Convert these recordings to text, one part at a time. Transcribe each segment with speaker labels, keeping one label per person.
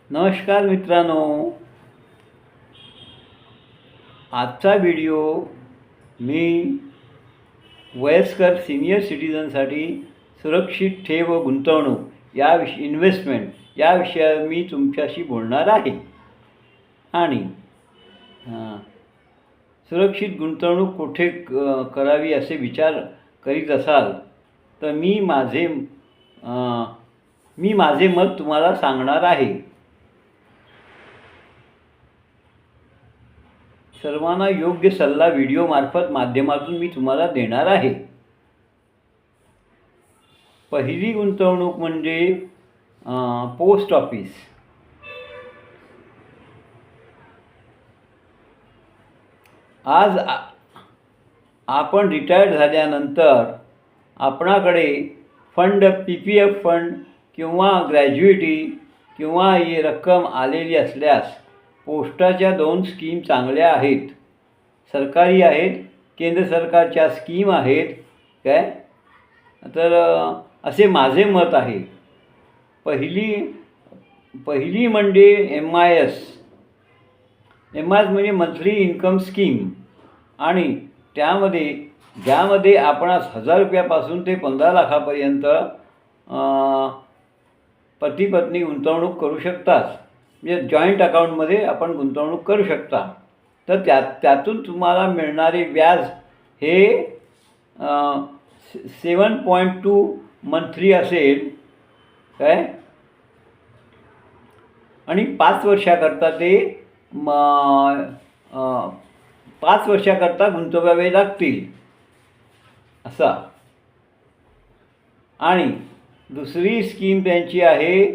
Speaker 1: नमस्कार मित्रांनो, आजचा व्हिडिओ मी वयस्कर सिनियर सिटीजनसाठी सुरक्षित ठेव व गुंतवणूक इन्व्हेस्टमेंट या विषयावर मी तुमच्याशी बोलणार आहे. आणि सुरक्षित गुंतवणूक कुठे करावी असे विचार करीत असाल तर मी माझे मत तुम्हाला सांगणार आहे. सर्वांना योग्य सल्ला व्हिडिओ माध्यमातून मी तुम्हाला देणार आहे. पहिली गुंतवणूक म्हणजे पोस्ट ऑफिस. आज आपण रिटायर्ड झाल्यानंतर आपणाकडे PPF फंड किंवा ग्रॅज्युइटी किंवा ही रक्कम आलेली असल्यास पोस्टाच्या 2 स्कीम चांगल्या आहेत. सरकारी आहेत, केंद्र सरकारच्या स्कीम आहेत काय. तर असे माझे मत आहे. पहिली म्हणजे MIS म्हणजे मंथली इन्कम स्कीम. आणि ज्यामध्ये आपणास 1000 रुपयापासून ते 15 लाखापर्यंत पती पत्नी गुंतवणूक करू शकतात. म्हणजे जॉईंट अकाउंटमध्ये आपण गुंतवणूक करू शकता. तर त्यातून तुम्हाला मिळणारे व्याज हे 7.2 मंथली असेल काय. आणि 5 वर्षाकरता ते 5 वर्षाकरता गुंतवावे लागतील असा. आणि दुसरी स्कीम त्यांची आहे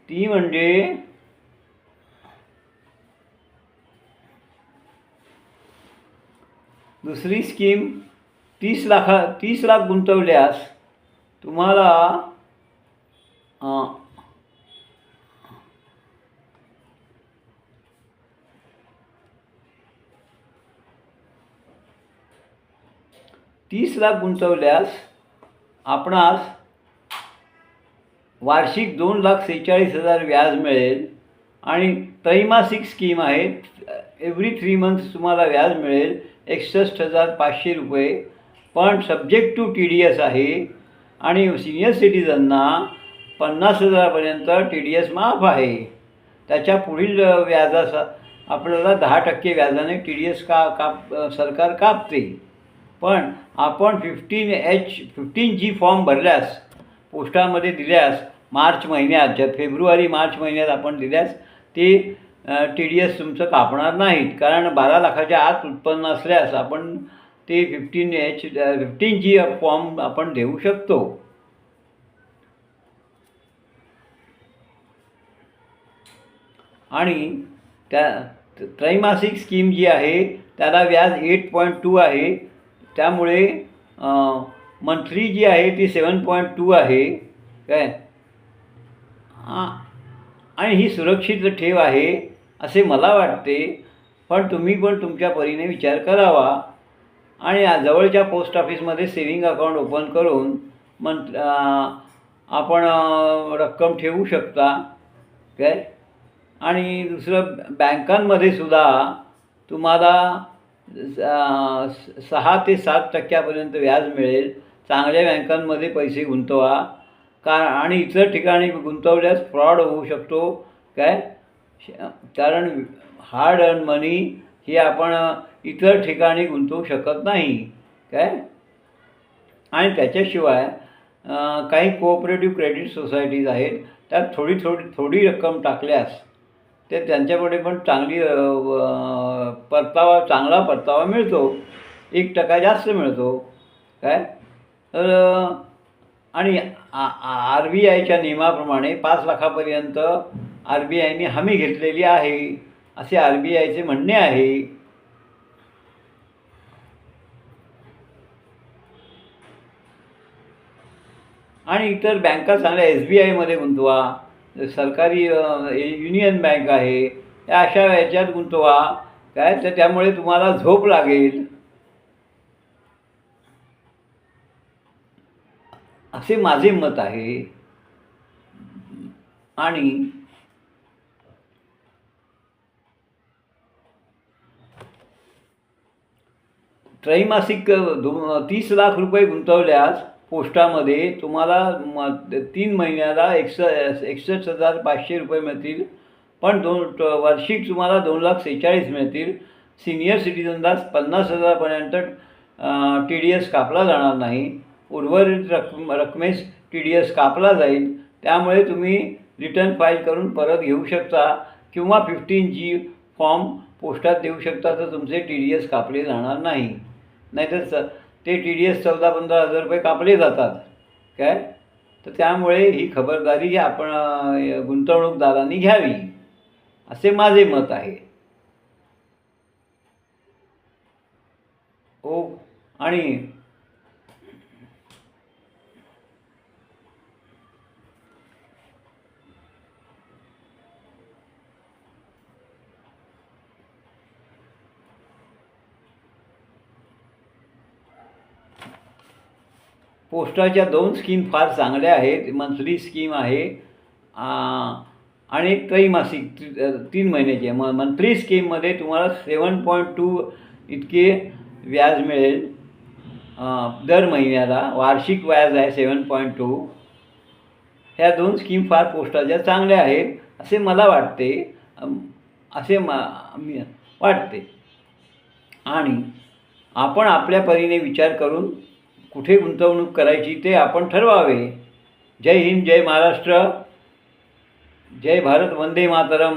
Speaker 1: ती म्हणजे दुसरी स्कीम 30 लाख गुंतवल्यास तुम्हाला 30 लाख गुंतवल्यास आपणास वार्षिक 2,46,000 व्याज मिळेल. आणि त्रैमासिक स्कीम आहे. एव्हरी 3 मंथ्स तुम्हाला व्याज मिळेल 61,500 रुपये. पण सब्जेक्ट टू TDS आहे. आणि सिनियर सिटीजनना 50,000पर्यंत TDS माफ आहे. त्याच्या पुढील व्याजाचा आपल्याला 10% व्याजाने TDS सरकार कापते. पण आपण 15G फॉर्म भरल्यास, पोस्टामध्ये दिल्यास फेब्रुवारी मार्च महिन्यात आपण दिल्यास ते TDS तुमचं कापणार नाहीत. कारण 12 लाखाच्या आत उत्पन्न असल्यास आपण ते 15G फॉर्म आपण देऊ शकतो. आणि त्या त्रैमासिक स्कीम जी आहे त्याला व्याज 8.2 आहे. त्यामुळे मंथली जी आहे ती 7.2 आहे काय. आणि ही सुरक्षित ठेव आहे असे मला वाटते. पण तुम्ही तुमच्या परीने विचार करावा. आणि जवळच्या पोस्ट ऑफिसमध्ये सेविंग अकाउंट ओपन करून आपण रक्कम ठेवू शकता काय. आणि दुसरं, बँकांमध्ये सुद्धा तुम्हाला 6 ते 7% व्याज मिळेल. चांगल्या बँकांमध्ये पैसे गुंतवा. आणि इतर ठिकाणी गुंतवल्यास फ्रॉड होऊ शकतो काय. कारण हार्ड अर्न मनी ही आपण इतर ठिकाणी गुंतवू शकत नाही काय. आणि त्याच्याशिवाय काही कोऑपरेटिव्ह क्रेडिट सोसायटीज आहेत. त्यात थोडी रक्कम टाकल्यास ते त्यांच्याकडे पण चांगला परतावा मिळतो. 1% जास्त मिळतो काय. तर आणि RBIच्या नियमाप्रमाणे 5 लाखापर्यंत RBIने हमी घेतलेली आहे असे RBIचे म्हणणे आहे. आणि इतर बँका चांगल्या SBIमध्ये गुंतवा. सरकारी युनियन बँक आहे या अशा याच्यात गुंतवा काय. तर त्यामुळे तुम्हाला झोप लागेल असे माझे मत आहे. आणि त्रैमासिक 30 लाख रुपये गुंतवल्यास पोस्टामध्ये तुम्हाला 3 महिन्याला 61,500 रुपये मिळतील. पण वार्षिक तुम्हाला 2,46,000 मिळतील. सिनियर सिटीजनला 50,000पर्यंत TDS कापला जाणार नाही. उर्वरित रकमेस TDS कापला जाईल. त्यामुळे तुम्ही रिटर्न फाईल करून परत घेऊ शकता किंवा 15G फॉर्म पोस्टात देऊ शकता, तर तुमचे TDS कापले जाणार नाही. नाहीतर ते TDS 14-15 हजार रुपये कापले जातात काय. तर त्यामुळे ही खबरदारी आपण गुंतवणूकदारांनी घ्यावी असे माझे मत आहे. हो. आणि पोस्टाच्या 2 स्कीम फार चांगल्या आहेत. मंथली स्कीम आहे आणि त्रैमासिक 3 महिन्याची. मंथली स्कीममध्ये तुम्हाला 7.2 इतके व्याज मिळेल दर महिन्याला. वार्षिक व्याज आहे 7.2. ह्या 2 स्कीम फार पोस्टाच्या चांगल्या आहेत असे मला वाटते. वाटते. आणि आपण आपल्या परीने विचार करून कुठे गुंतवणूक करायची ते आपण ठरवावे. जय हिंद, जय महाराष्ट्र, जय भारत, वंदे मातरम.